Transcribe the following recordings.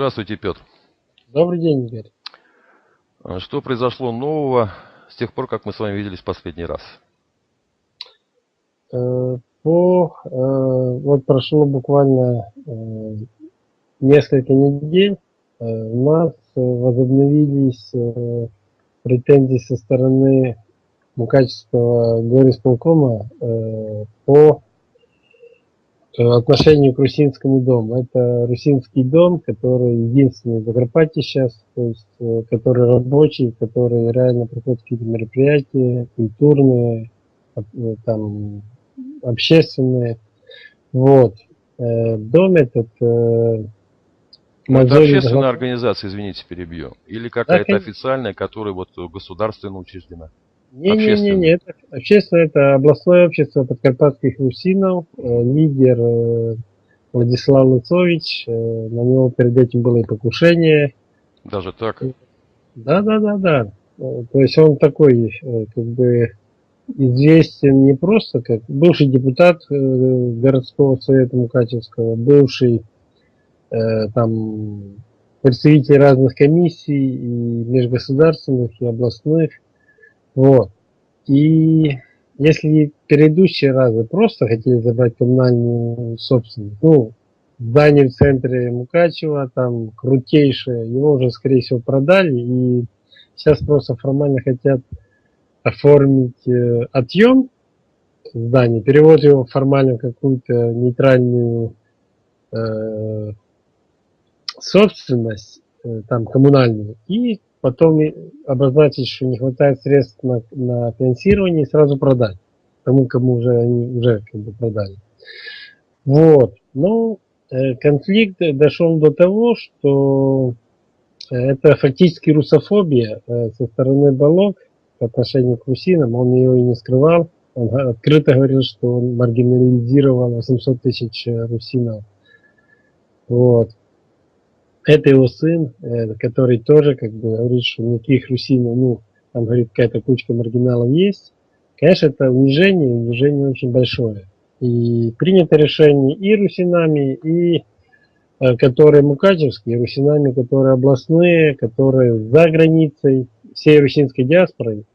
Здравствуйте, Петр. Добрый день, Игорь. Что произошло нового с тех пор, как мы с вами виделись в последний раз? Вот прошло буквально несколько недель. У нас возобновились претензии со стороны Мукачевского горисполкома по отношению к Русинскому дому. Это Русинский дом, который единственный в Закарпатье сейчас, то есть который рабочий, который реально проходит какие-то мероприятия культурные, там общественные. Вот. Дом этот Это общественная организация, извините, перебью. Или какая-то официальная, которая вот государственно учреждена? Не, это общественное, это областное общество подкарпатских русинов, лидер Владислав Лыцович, на него перед этим было и покушение. Даже так? Да. То есть он такой, как бы, известен не просто как бывший депутат городского совета Мукачевского, бывший там представитель разных комиссий и межгосударственных, и областных. Вот. И если предыдущие разы просто хотели забрать коммунальную собственность, здание в центре Мукачева, там крутейшее, его уже, скорее всего, продали, и сейчас просто формально хотят оформить отъем здания, перевод его формально в какую-то нейтральную собственность, там коммунальную, и потом обозначить, что не хватает средств на финансирование, и сразу продать тому, кому они уже как бы продали. Вот. Но конфликт дошел до того, что это фактически русофобия со стороны Балог по отношению к русинам. Он ее и не скрывал. Он открыто говорил, что он маргинализировал 800 тысяч русинов. Вот. Это его сын, который тоже как бы говорит, что никаких русинов, там, говорит, какая-то кучка маргиналов есть. Конечно, это унижение очень большое. И принято решение и русинами, и которые мукачевские, и русинами, которые областные, которые за границей, всей русинской диаспорой,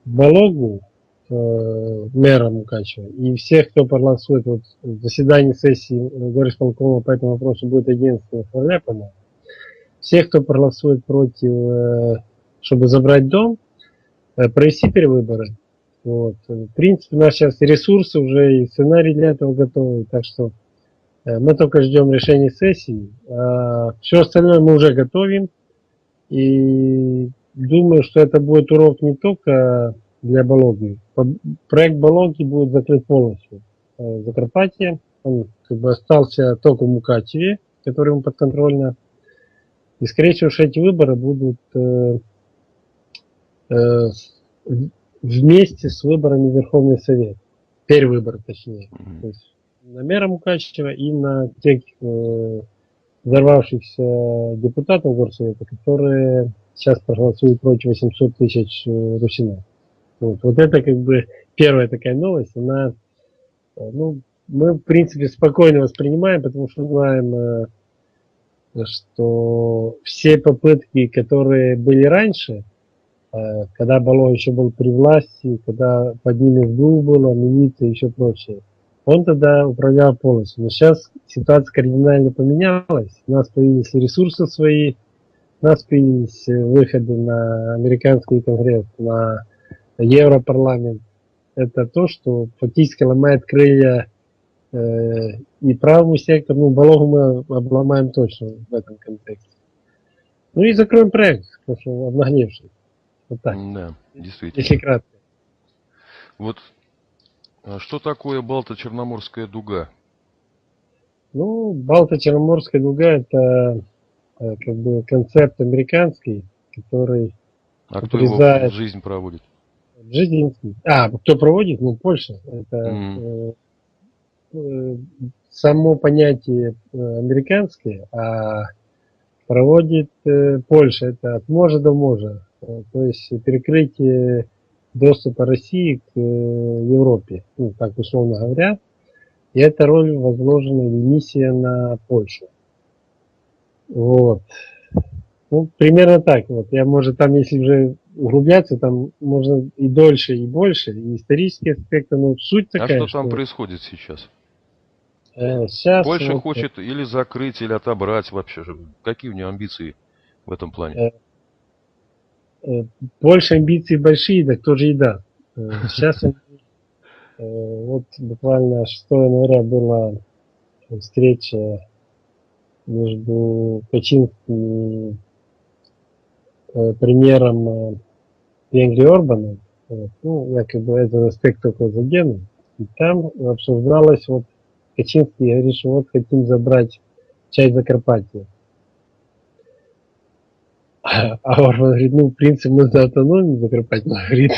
Балогу, мэра Мукачева, и всех, кто проголосует, вот в заседании сессии горисполкома по этому вопросу будет 11 февраля, по-моему, всех, кто проголосует против, чтобы забрать дом, провести перевыборы. Вот. В принципе, у нас сейчас и ресурсы уже, и сценарий для этого готовы, так что мы только ждем решения сессии. Все остальное мы уже готовим, и думаю, что это будет урок не только для Балоги. Проект Балоги будет закрыт полностью в Закарпатье. Он как бы остался только в Мукачеве, который ему подконтрольно. И, скорее всего, что эти выборы будут вместе с выборами в Верховный Совет. Перевыборы, точнее. То есть на мэра Мукачева и на тех взорвавшихся депутатов горсовета, которые сейчас проголосуют против 800 тысяч русинов. Вот это как бы первая такая новость. Она, мы в принципе спокойно воспринимаем, потому что знаем, что все попытки, которые были раньше, когда Балог еще был при власти, когда под ним СБУ было, милиция и еще прочее, он тогда управлял полностью. Но сейчас ситуация кардинально поменялась. У нас появились ресурсы свои, у нас появились выходы на американский конгресс, на Европарламент. Это то, что фактически ломает крылья и правому сектору. Балогу мы обломаем точно в этом контексте. И закроем проект, потому что обнаглевший. Вот так. Да, действительно. Если кратко. Вот что такое Балто-Черноморская дуга? Балто-Черноморская дуга — это как бы концепт американский, который кто его в жизнь проводит? Бжезинский. Кто проводит? Польша. Это само понятие американское, а проводит Польша. Это от моря до моря. То есть перекрытие доступа России к Европе, так условно говоря. И эта роль возложена, миссия на Польшу. Вот. Ну, примерно так вот. Я, может, там, если уже углубляться, там можно и дольше, и больше, и исторические аспекты, но суть А такая, что там что происходит сейчас? сейчас Польша вот хочет или закрыть, или отобрать вообще же. Какие у нее амбиции в этом плане? э, больше амбиций большие, так тоже и да. Сейчас вот буквально 6 января была встреча между Качинским и премьером Венгрии Орбаном. Вот. Ну, якобы этот аспект только заденут. И там обсуждалось, вот Качинский говорит, что вот хотим забрать часть Закарпатья. А Орбан говорит, ну, в принципе, нужно автономию Закарпатья. Но говорит,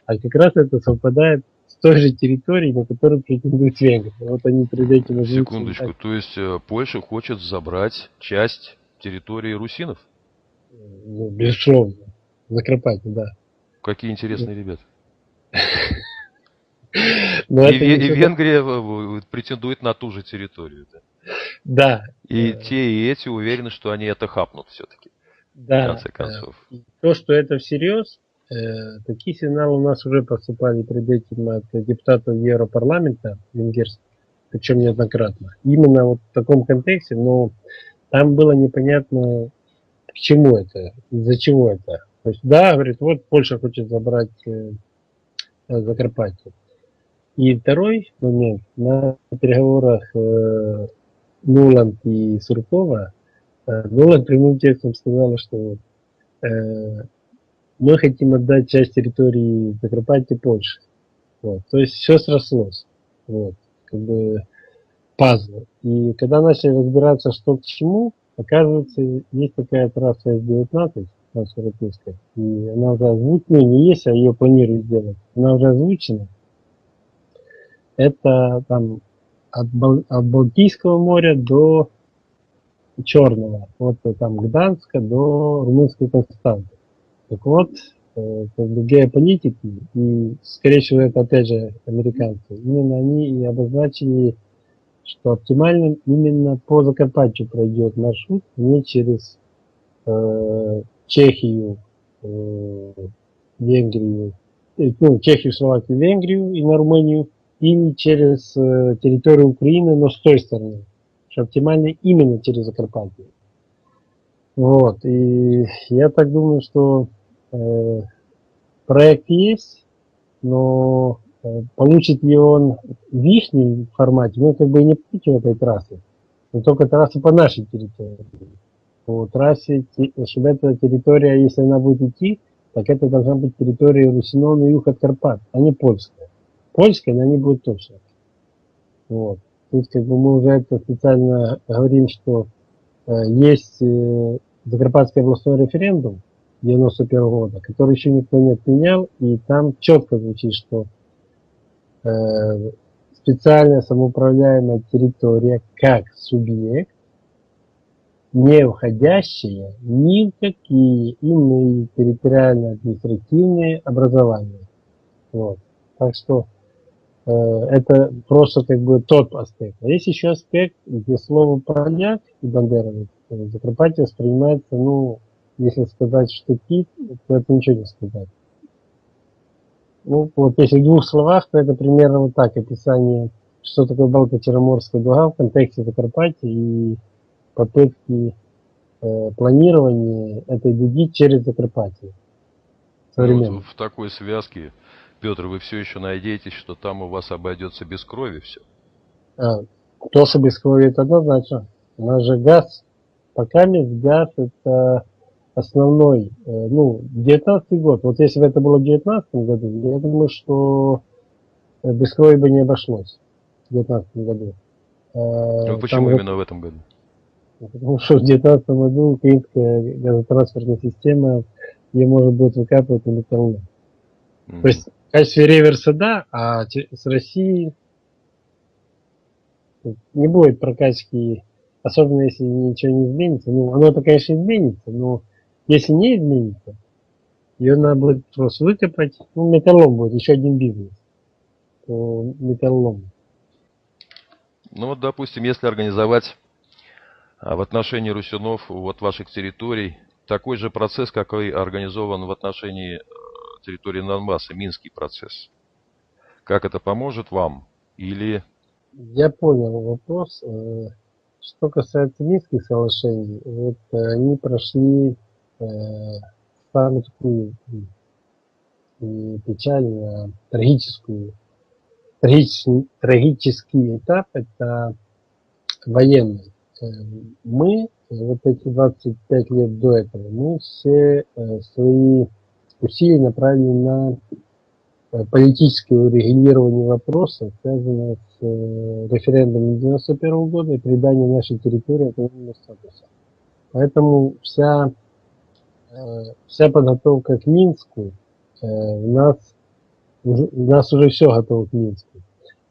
а как раз это совпадает с той же территорией, на которую претендуют венгры. Вот они перед этим озвучили. Секундочку, то есть Польша хочет забрать часть территории русинов? Ну, безусловно. Закарпатье, да. Какие интересные ребята. Но И, это не И все так. Венгрия претендует на ту же территорию. Да? Да, И те, и эти уверены, что они это хапнут все-таки, в да. конце концов. И то, что это всерьез, такие сигналы у нас уже поступали перед этим от депутатов Европарламента венгерских, причем неоднократно. Именно вот в таком контексте, но там было непонятно, к чему это, из-за чего это. То есть, да, говорит, вот Польша хочет забрать Закарпатье. И второй момент, на переговорах Нуланд и Суркова, Нуланд прямым текстом сказала, что э, мы хотим отдать часть территории Закарпатья Польше. Вот. То есть все срослось. Вот. Как бы пазл. И когда начали разбираться, что к чему, оказывается, есть такая трасса С-19, трансевропейская, и она уже озвучена, ну не есть, а ее планируют сделать. Она уже озвучена. Это там от Балтийского моря до Черного, вот там Гданска до Румынской Константы. Так вот, как бы геополитики, и, скорее всего, это опять же американцы, именно они и обозначили, что оптимальным именно по Закарпатью пройдет маршрут, не через Чехию, Венгрию, ну, Чехию, Словакию, Венгрию и на Румынию, и не через территорию Украины, но с той стороны. Что оптимально именно через Закарпатье. Вот, и я так думаю, что э, проект есть, но получит ли он в их формате, мы как бы и не против этой трассы, но только трасса по нашей территории. По трассе, чтобы эта территория, если она будет идти, так это должна быть территория Русино на юг от Карпат, а не польская. Польская, но они будут точно. Вот. Тут как бы мы уже это специально говорим, что есть Закарпатский областной референдум 91 года, который еще никто не отменял, и там четко звучит, что специальная самоуправляемая территория как субъект, не входящие ни в какие иные территориально-административные образования. Вот. Так что это просто как бы тот аспект. А есть еще аспект, где слово поляк и бандеровец в Закарпатье воспринимается, ну, если сказать штыки, то это ничего не сказать. Ну, вот если в двух словах, то это примерно вот так описание, что такое Балто-Черноморская дуга в контексте Закарпатья и попытки планирования этой дуги через Закарпатье. Ну, Современно. в такой связке, Петр, вы все еще надеетесь, что там у вас обойдется без крови все? То, что без крови, это однозначно. У нас же газ, пока газ это основной, ну, 19 год. Вот если бы это было в 19 году, я думаю, что без крови бы не обошлось в 19 году. Ну, Там, почему именно в этом году? потому что в 19 году украинская газотранспортная система, ее можно будет выкапывать на металлолом. То есть в качестве реверса да, а с России не будет прокачки, особенно если ничего не изменится. Ну, оно-то, конечно, изменится, но если не изменится, ее надо будет просто выкопать. Ну, металлолом будет, еще один бизнес по металлолому. Ну вот, допустим, если организовать А в отношении русинов, вот ваших территорий, такой же процесс, какой организован в отношении территории Донбасса, Минский процесс. Как это поможет вам? Или Я понял вопрос. Что касается Минских соглашений, вот они прошли э, самую такую печально трагический этап, это военный. Мы, вот эти 25 лет до этого, мы все свои усилия направили на политическое урегулирование вопроса, связанного с референдумом 91 года и приданием нашей территории автономного статуса. Поэтому вся подготовка к Минску, у нас уже все готово к Минску.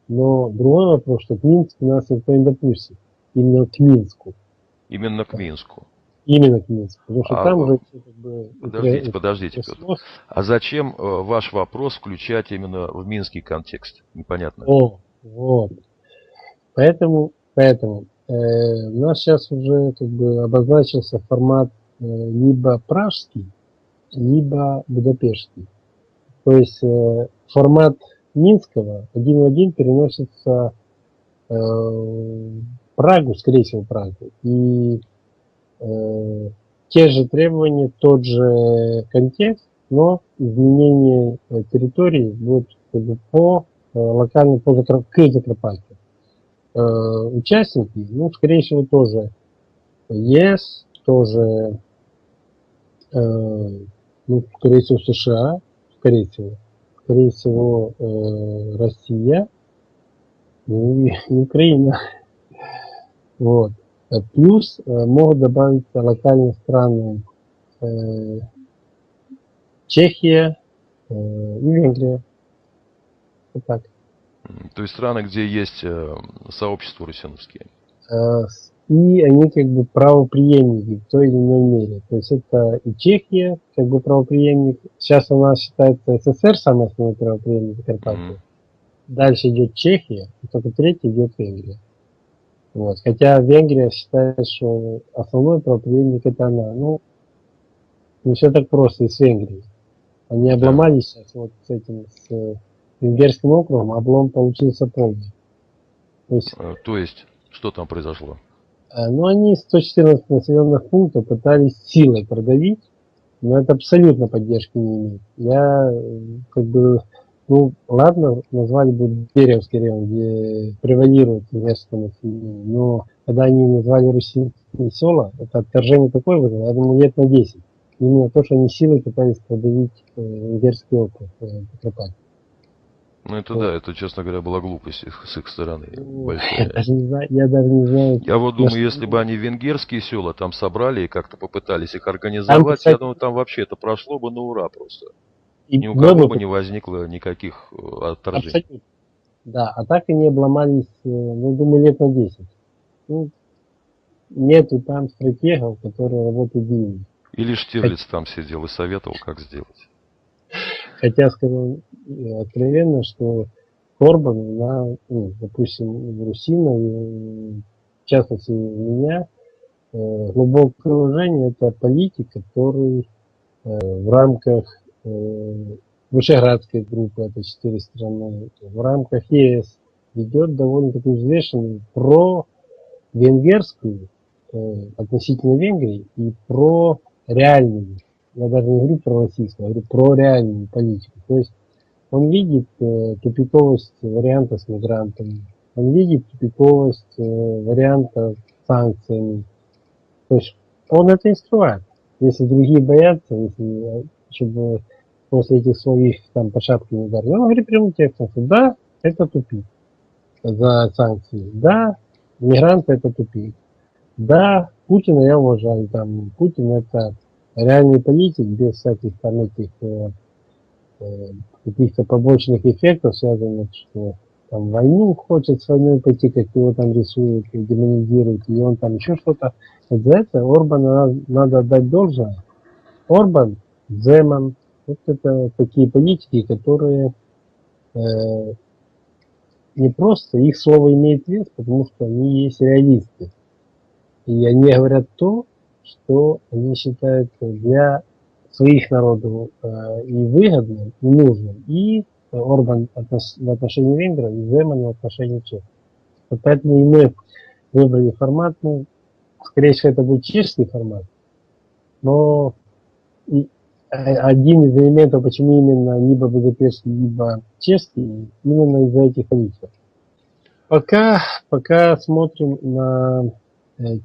Но другой вопрос, что к Минску нас никто не допустит. Именно к Минску. именно к Минску? Именно к Минску. Потому что там уже как бы... Подождите, Петр. А зачем ваш вопрос включать именно в минский контекст? Непонятно. Вот. Поэтому у нас сейчас уже как бы обозначился формат либо пражский, либо будапештский. То есть формат Минского один в один переносится в Прагу, скорее всего, Прагу. И те же требования, тот же контекст, но изменение территории будет как бы по локально к Закарпаттю. Участники, ну, скорее всего, тоже ЕС, тоже, ну, скорее всего, США, скорее всего, Россия, ну, и Украина. Вот. Плюс могут добавиться локальные страны Чехия и Венгрия. Вот так. То есть страны, где есть сообщества русиновские. И они как бы правопреемники в той или иной мере. То есть это и Чехия, как бы правопреемник. Сейчас она считается СССР самый основной правопреемник Карпатии. Дальше идет Чехия, и только третий идет Венгрия. Вот. Хотя Венгрия считает, что основной правопреемник это она. Ну, не все так просто и с Венгрией. Они обломались сейчас вот с этим, с Венгерским округом, облом получился полный. То есть, что там произошло? Ну, они 114 населенных пунктов пытались силой продавить, но это абсолютно поддержки не имеет. Я как бы, ну, ладно, назвали бы Беревский район, где превалирует венгерское население, но когда они назвали русинские села, это отторжение такое вызвало, я думаю, лет на 10. Именно то, что они силой пытались продавить венгерский округ Закарпатье. Ну это вот. Да, это, честно говоря, была глупость с их стороны. Я даже не знаю. Я вот думаю, если бы они венгерские села там собрали и как-то попытались их организовать, там, кстати, я думаю, там вообще это прошло бы на ура просто. И ни у кого бы не возникло никаких отторжений. Абсолютно. Да, а так они обломались, ну, думаю, лет на 10. Ну, нету там стратегов, которые работают деньги. Или Штирлиц там сидел и советовал, как сделать. Хотя, скажу откровенно, что Орбан, ну, допустим, Русина, в частности, меня, глубокое уважение, это политик, который в рамках Вышеградской группы, это 4 страны, в рамках ЕС ведет довольно-таки взвешенную про венгерскую относительно Венгрии и про реальную, я даже не говорю про российскую, я говорю про реальную политику. То есть он видит тупиковость варианта с мигрантами, он видит тупиковость варианта с санкциями. То есть он это и скрывает. Если другие боятся, если, чтобы после этих своих там по шапке не ударили, он говорит прямым текстом, что да, это тупик за санкции, да, мигранты это тупик, да, Путина я уважаю, там, Путин это реальный политик без всяких там этих каких-то побочных эффектов, связанных, что там войну хочет с войной пойти, как его там рисуют и демонизируют, и он там еще что-то. Вот за это Орбану надо отдать должное. Орбан, Земан, вот это такие политики, которые не просто, их слово имеет вес, потому что они есть реалисты. И они говорят то, что они считают для своих народов и выгодным, и нужным. И Орбан в отношении венгров, и Земан в отношении чехов. Вот поэтому и мы выбрали формат, ну, скорее всего, это будет чешский формат, но один из элементов, почему именно либо Будапешт, либо чешский, именно из-за этих количеств. Пока смотрим на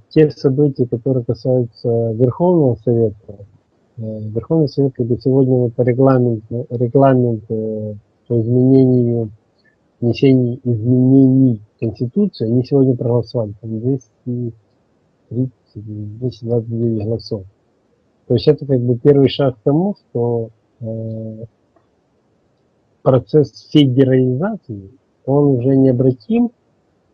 те события, которые касаются Верховного Совета. Верховный Совет, как бы сегодня вот регламент по изменению, внесению изменений в Конституцию, они сегодня проголосовали, там 229 голосов. То есть это как бы первый шаг к тому, что процесс федерализации, он уже необратим,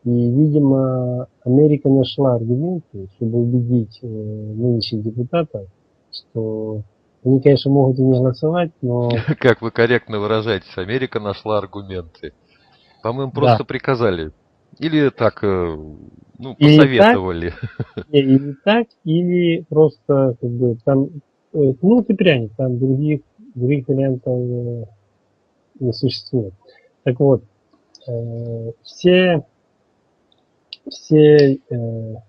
и, видимо, Америка нашла аргументы, чтобы убедить нынешних депутатов, что они, конечно, могут и не голосовать, но... Как вы корректно выражаетесь, Америка нашла аргументы. По-моему, просто приказали. Или так, ну, посоветовали. Или так, или просто, как бы, там, ну, ты пряник, там других вариантов не существует. Так вот, все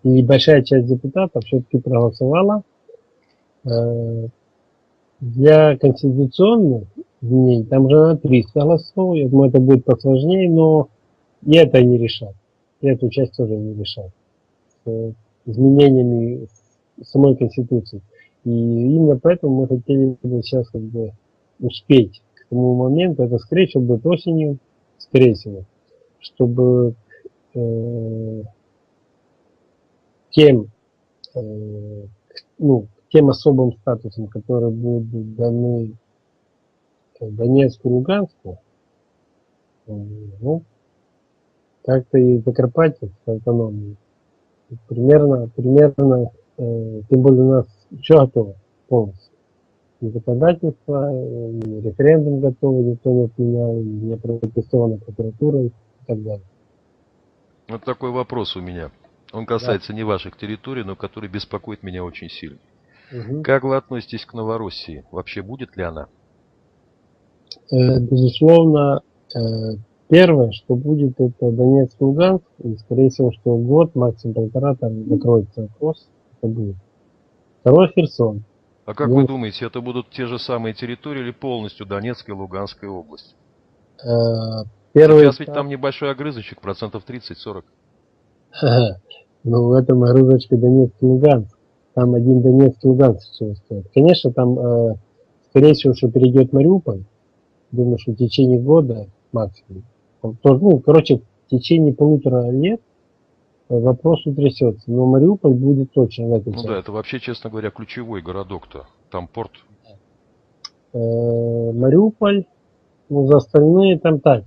и большая часть депутатов все-таки проголосовала для конституционных дней. Там же на 300 голосов, я думаю, это будет посложнее, но и это не решат. И эту часть тоже не решат. С изменениями самой Конституции. И именно поэтому мы хотели бы сейчас как бы успеть к тому моменту, это скорее всего будет осенью, скорее всего, чтобы тем особым статусом, которые будут даны Донецку, Луганску, ну, как-то и Закарпатье с автономией. Примерно, тем более у нас все готово полностью. И законодательство, и референдум готово, никто не отменял, не протестовано прокуратурой и так далее. Вот такой вопрос у меня. Он касается не ваших территорий, но который беспокоит меня очень сильно. Угу. Как вы относитесь к Новороссии? Вообще будет ли она? Безусловно, первое, что будет, это Донецк, Луганск, и, скорее всего, что год, максимум полтора, там закроется вопрос, это будет. Второй Херсон. А как вы думаете, это будут те же самые территории или полностью Донецкая и Луганская область? Сейчас ведь там небольшой огрызочек, 30-40%. Ну, в этом огрызочке Донецк и Луганск. Там один Донецк и Луганск все стоит. Конечно, там, скорее всего, что перейдет Мариуполь. Думаю, что в течение года максимум. Ну, короче, в течение 1,5 лет вопрос утрясется. Но Мариуполь будет точно в этом. Ну да, это вообще, честно говоря, ключевой городок-то. Там порт. Мариуполь, ну, за остальные там так.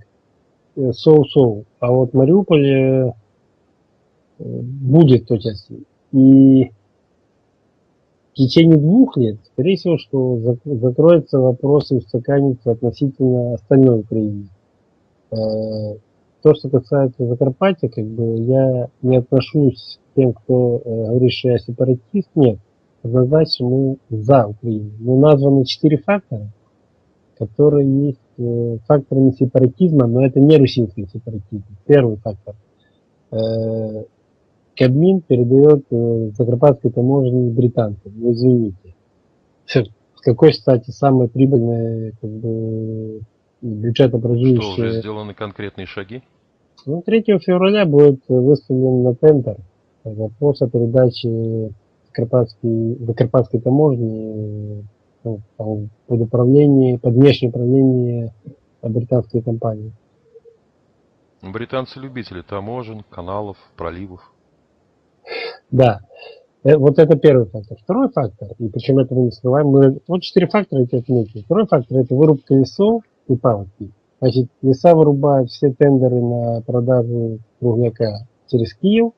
Соу-соу. А вот Мариуполь будет точно. И в течение 2 лет, скорее всего, что закроется вопрос и устаканится относительно остальной Украины. То, что касается Закарпатья, как бы я не отношусь к тем, кто говорит, что я сепаратист. Нет, однозначно мы за Украину. Но названы 4 фактора, которые есть факторами сепаратизма, но это не русинский сепаратизм. Первый фактор. Кабмин передает Закарпатской таможне британцам. Ну, извините. С какой стати самое прибыльное как бы, бюджетообразующее... Что, уже сделаны конкретные шаги? Ну, 3 февраля будет выставлен на тендер вопрос о передаче Закарпатской таможни под внешнее управление британской компании. Британцы любители таможен, каналов, проливов. Да. Вот это первый фактор. Второй фактор, и причем это мы не скрываем, вот 4 фактора эти отметили. Второй фактор это вырубка лесов и паводки. Значит, леса вырубают, все тендеры на продажу кругляка через Киев.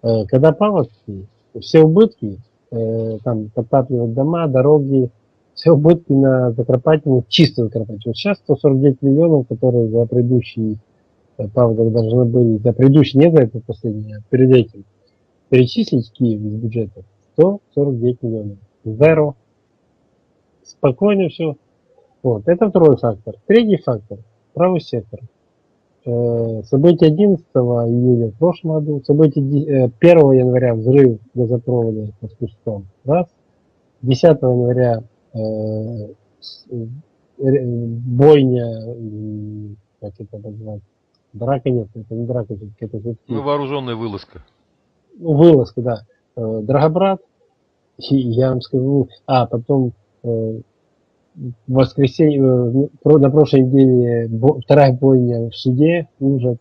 Когда паводки, все убытки, там подтапливают дома, дороги, все убытки на Закарпатье, чисто Закарпатье. Вот сейчас 149 миллионов, которые за предыдущий паводок должны были, за предыдущий, не за этот последний, а перед этим, перечислить Киев из бюджета 149 миллионов. Zero. Спокойно все. Вот. Это второй фактор. Третий фактор. Правый сектор. События 11 июля в прошлом году, события 1 января взрыв газопровода под Кустом, раз, 10 января бойня, как это называется, драка нет, это не драка, это все-таки Ну, вооруженная вылазка. вылазка, да, Драгобрат, и я вам скажу, потом в воскресенье, на прошлой неделе вторая бойня в суде, ужас,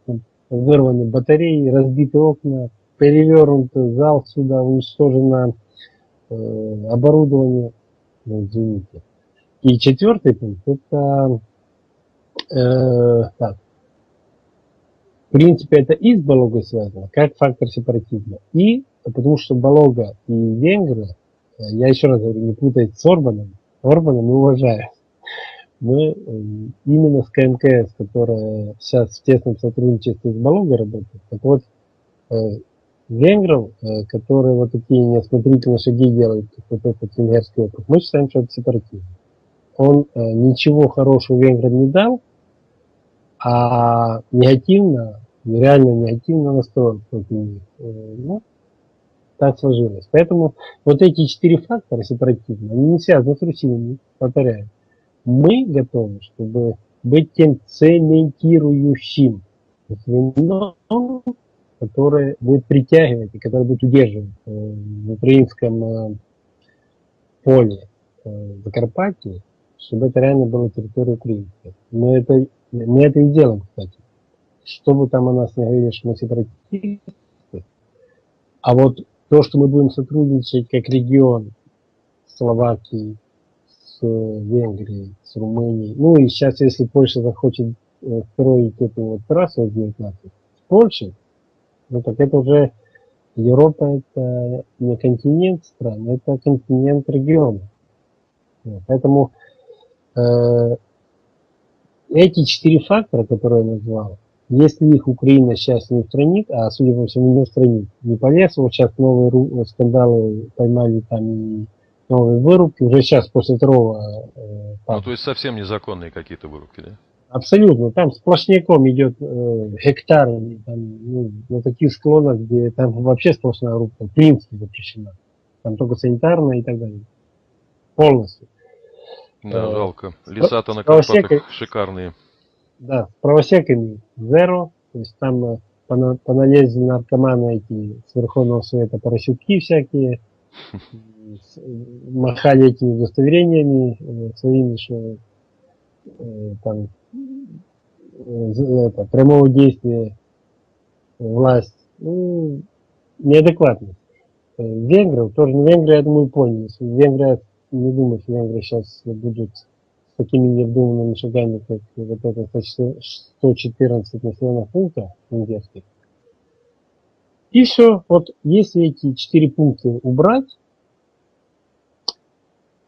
вырваны батареи, разбиты окна, перевернут зал суда, уничтожено оборудование, извините. И четвертый пункт, это так, в принципе, это и с Балогой связано, как фактор сепаратизма. И потому что Балога и венгры, я еще раз говорю, не путать с Орбаном. Орбана мы уважаем. Мы именно с КМКС, которая сейчас в тесном сотрудничестве с Балогой работает, так вот, венгров, которые вот такие неосмотрительные шаги делают, как вот этот венгерский опыт, мы считаем, что это сепаратизм. Он ничего хорошего венграм не дал, а негативно, реально негативно настроен против них. Ну, так сложилось. Поэтому вот эти 4 фактора сепаратизма, они не связаны с Россией, повторяю. Мы готовы, чтобы быть тем цементирующим звеном, которое будет притягивать и которое будет удерживать в украинском поле Закарпатье, чтобы это реально была территория украинская. Мы это и делаем, кстати. Что бы там о нас не говорили, что мы сепаратисты, а вот то, что мы будем сотрудничать как регион с Словакией, с Венгрией, с Румынией, ну и сейчас, если Польша захочет строить эту вот трассу 19 с Польшей, ну так это уже Европа, это не континент стран, это континент региона. Поэтому эти 4 фактора, которые я назвал, если их Украина сейчас не устранит, а судя по всему не устранит, не полез, вот сейчас новые скандалы поймали там и новые вырубки, уже сейчас после второго Ну, то есть совсем незаконные какие-то вырубки, да? Абсолютно, там сплошняком идет гектарами, там, ну, на таких склонах, где там вообще сплошная рубка, в принципе запрещена. Там только санитарная и так далее. Полностью. Да, жалко. Леса-то на Карпатах шикарные. Да, с правосеками zero, то есть там поналезли наркоманы эти с Верховного Совета Поросюки всякие, махали этими удостоверениями своими, что там прямого действия власть, ну, неадекватно. Венгров, тоже не Венгрия, я думаю, поняли. Венгрия, не думаю, что Венгрия сейчас будут с такими необдуманными шагами, как вот это 114 населенных пунктов венгерских. И все, вот если эти 4 пункта убрать,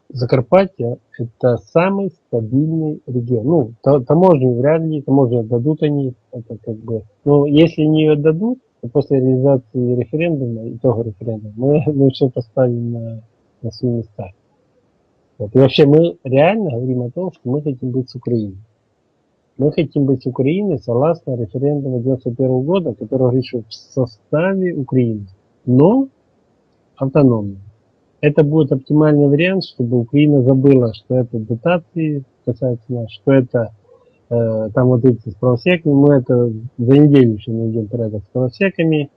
Закарпатье это самый стабильный регион. Ну, таможню вряд ли, таможню отдадут они, это как бы, но если не отдадут, то после реализации референдума, итога референдума, мы все поставим на свои места. Вот. И вообще мы реально говорим о том, что мы хотим быть с Украиной. Мы хотим быть с Украиной согласно референдуму 1991 года, который говорит, что в составе Украины, но автономно. Это будет оптимальный вариант, чтобы Украина забыла, что это дотации касается нас, что это там вот эти с правосеками, мы это за неделю еще найдем порядок с правосеками,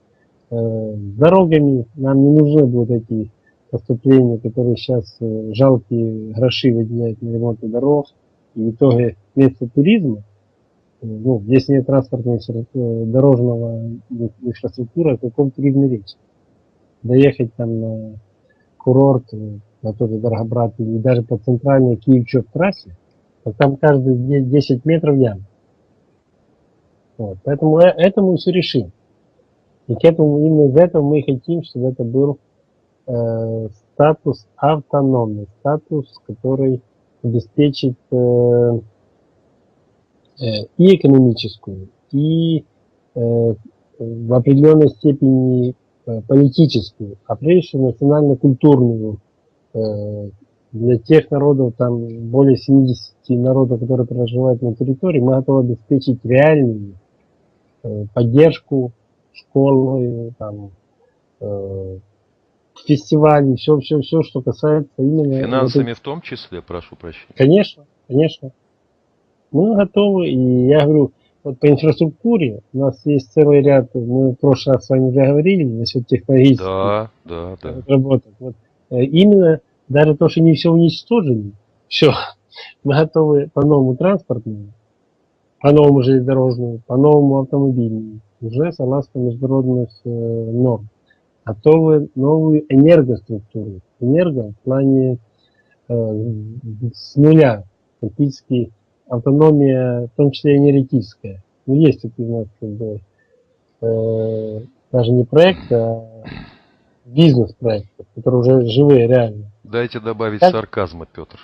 с дорогами, нам не нужны будут эти поступления, которые сейчас жалкие гроши выделяют на ремонт дорог, и в итоге вместо туризма, ну, если нет транспортной дорожного инфраструктуры, о каком туризме речь? Доехать там на курорт, на тот же Драгобрат, или даже по центральной Киев-Чоп трассе, то там каждые 10 метров ям. Вот. Поэтому это мы все решим. И к этому, именно из этого мы хотим, чтобы это был статус автономный, статус, который обеспечит и экономическую, и в определенной степени политическую, а прежде всего национально-культурную. Для тех народов, там более 70 народов, которые проживают на территории, мы готовы обеспечить реальную поддержку школы, там, фестивалей, все, что касается именно вот Финансами этих. в том числе, прошу прощения. Конечно, конечно. Мы готовы, и я говорю, вот по инфраструктуре у нас есть целый ряд, мы в прошлый раз с вами уже говорили, насчет технологических Да, да, да. разработок. Вот, именно даже то, что не все уничтожили, все, мы готовы по новому транспортному, по новому железнодорожному, по новому автомобильному, уже согласно международных норм. Готовы новую энергоструктуру. Энерго в плане с нуля, фактически автономия, в том числе энергетическая. Ну, есть тут у нас как бы, даже не проект, а бизнес-проект, которые уже живые, реально. Дайте добавить Как? сарказма, Петр.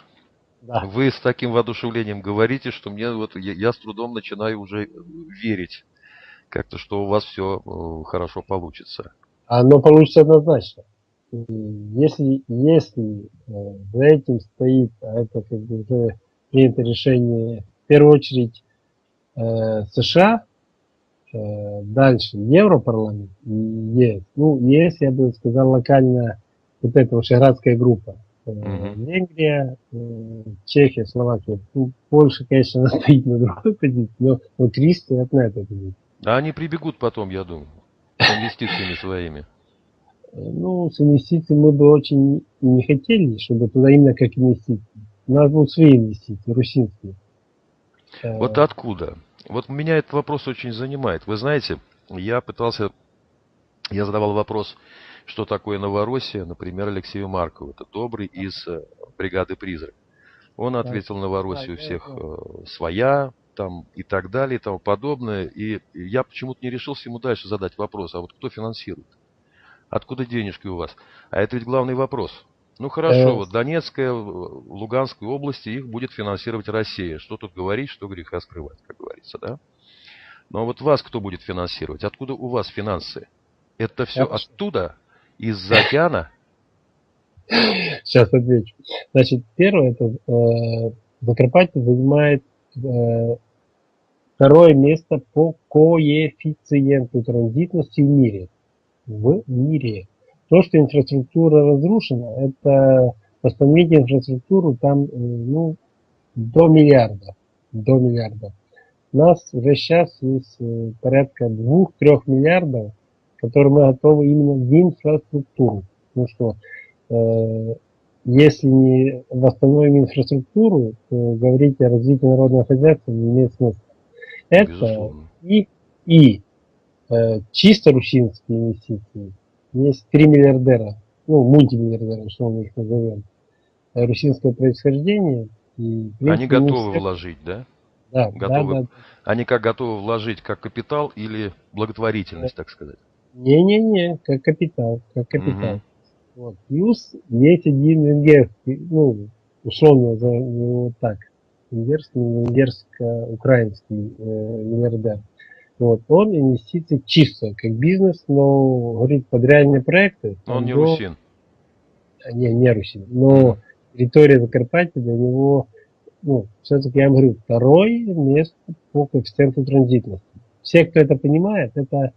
Да. Вы с таким воодушевлением говорите, что мне вот я с трудом начинаю уже верить как-то, что у вас все хорошо получится. Оно получится однозначно. И если за этим стоит, а это как бы уже принято решение, в первую очередь США, дальше Европарламент и ЕС. Ну, ЕС, я бы сказал, локально вот эта Вышеградская группа. Венгрия, Чехия, Словакия. Ну, Польша, конечно, она стоит на другой позиции, но Крис стоят на этой позиции. А они прибегут потом, я думаю, с инвестициями своими. Ну, с инвестициями мы бы очень и не хотели, чтобы туда именно как инвестиции. У нас будут свои инвестиции, русинские. Вот откуда? Вот меня этот вопрос очень занимает. Вы знаете, я задавал вопрос, что такое Новороссия, например, Алексею Маркову. Это добрый из бригады «Призрак». Он ответил: Новороссия у всех своя, там и так далее, и тому подобное. И я почему-то не решился ему дальше задать вопрос, а вот кто финансирует? Откуда денежки у вас? А это ведь главный вопрос. Ну хорошо, вот Донецкая, Луганская области, их будет финансировать Россия. Что тут говорить, что греха скрывать, как говорится, да? Но вот вас кто будет финансировать? Откуда у вас финансы? Это все оттуда? Из-за океана? Сейчас отвечу. Значит, первое, это Закарпатье занимает второе место по коэффициенту транзитности в мире. В мире. То, что инфраструктура разрушена, это восстановить инфраструктуру там ну, до миллиарда. До миллиарда. У нас уже сейчас есть порядка 2-3 миллиардов, которые мы готовы именно в инфраструктуру. Ну что, если не восстановим инфраструктуру, то говорить о развитии народного хозяйства не имеет смысла. Это Безусловно. и чисто русинские инвестиции. Есть 3 миллиардера, ну, мультимиллиардера, что мы их назовем, русинского происхождения. И, в принципе, они готовы вложить, да? Да, готовы. Да. Они как готовы вложить как капитал или благотворительность, так сказать? Не, как капитал, Угу. Вот. Плюс есть один венгерский, ну, условно назовем его вот так, венгерско-украинский миллиардер. Вот. Он инвестиции чисто как бизнес, но говорит под реальные проекты. Но он не русин. Не русин. Но территория Закарпатья для него, ну, все-таки я вам говорю, второе место по коэффициенту транзитности. Все, кто это понимает, это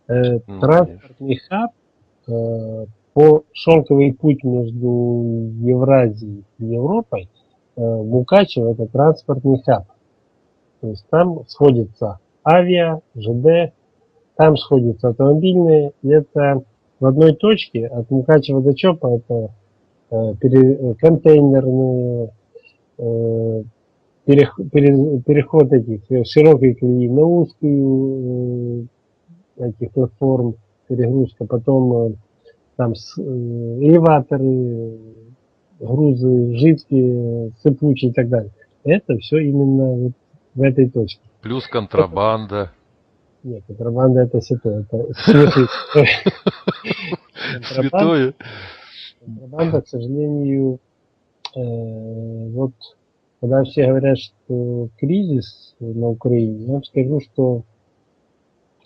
транспортный хаб, по шелковый путь между Евразией и Европой. Мукачево это транспортный хаб. То есть там сходятся авиа, ЖД, там сходятся автомобильные. И это в одной точке от Мукачева до Чопа это контейнерные, переход этих широкой колеи на узкую этих платформ, перегрузка, потом там элеваторы, грузы жидкие, сыпучие и так далее. Это все именно вот в этой точке. Плюс контрабанда. Нет, контрабанда это святое. Это святое. Контрабанда, к сожалению, вот когда все говорят, что кризис на Украине, я вам скажу, что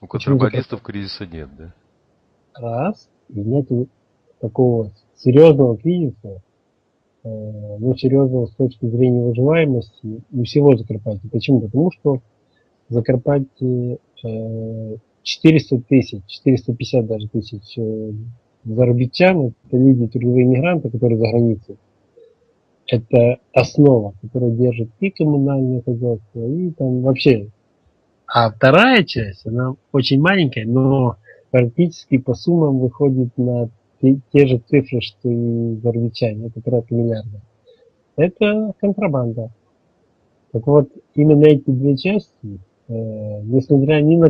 у контрабандистов кризиса нет, да? раз, и нету такого серьезного кризиса, ну, серьезного с точки зрения выживаемости у всего Закарпатья. Почему? Потому что в Закарпатье 400 тысяч, 450 даже тысяч зарубичан, это люди, трудовые мигранты, которые за границей. Это основа, которая держит и коммунальное хозяйство, и там вообще. А вторая часть, она очень маленькая, но практически по суммам выходит на те же цифры, что и зарубичане. Это порядка миллиарда. Это контрабанда. Так вот, именно эти две части, несмотря ни на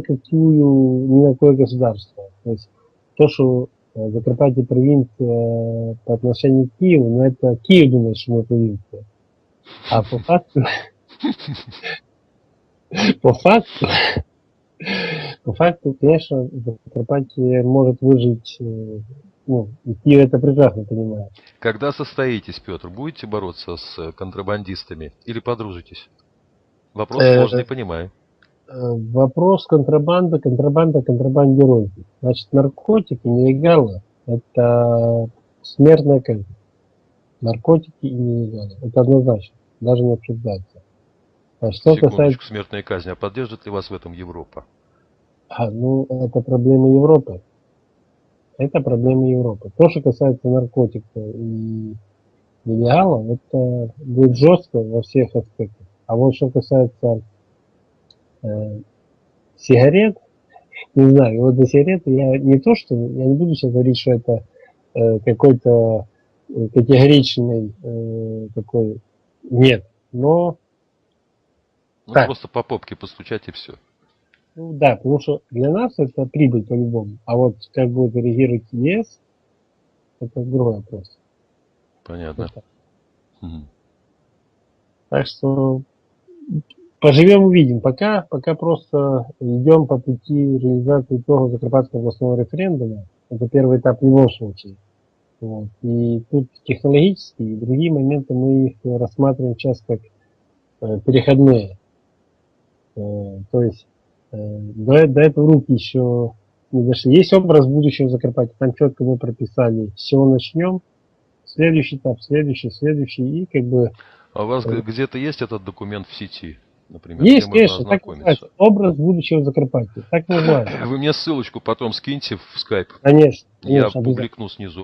какое государство, то есть то, что Закарпатье провинция по отношению к Киеву, но это Киев думает, что мы провинция. А по факту, конечно, Закарпатье может выжить, ну, и Киев это прекрасно понимает. Когда состоитесь, Петр, будете бороться с контрабандистами или подружитесь? Вопрос сложный, понимаю. Вопрос контрабанда контрабанде рознь. Значит, наркотики, нелегалы, это смертная казнь. Наркотики и нелегалы. Это однозначно. Даже не обсуждается. А что Секундочку, касается... смертная казнь. А поддержит ли вас в этом Европа? Ну, это проблема Европы. Это проблема Европы. То, что касается наркотиков и нелегалов, это будет жестко во всех аспектах. А вот что касается сигарет, не знаю, вот за сигареты я не то, что я не буду сейчас говорить, что это какой-то категоричный такой нет, но Ну, так, просто по попке постучать и все. ну да, потому что для нас это прибыль по-любому, а вот как будет реагировать ЕС, это другой вопрос. Понятно. Вот Угу. так что поживем увидим. Пока просто идем по пути реализации итогов Закарпатского областного референдума. Это первый этап в любом случае. Вот. И тут технологические и другие моменты мы их рассматриваем сейчас как переходные. То есть до этого руки еще не дошли. Есть образ будущего Закарпатья. Там четко мы прописали, с чего начнем, следующий этап, следующий, и как бы... А у вас где-то есть этот документ в сети, например, Есть, где можно конечно, так ознакомиться? называется. Образ будущего Закарпатья. Так называется. Вы мне ссылочку потом скиньте в скайп. Конечно, Я обязательно. публикну снизу.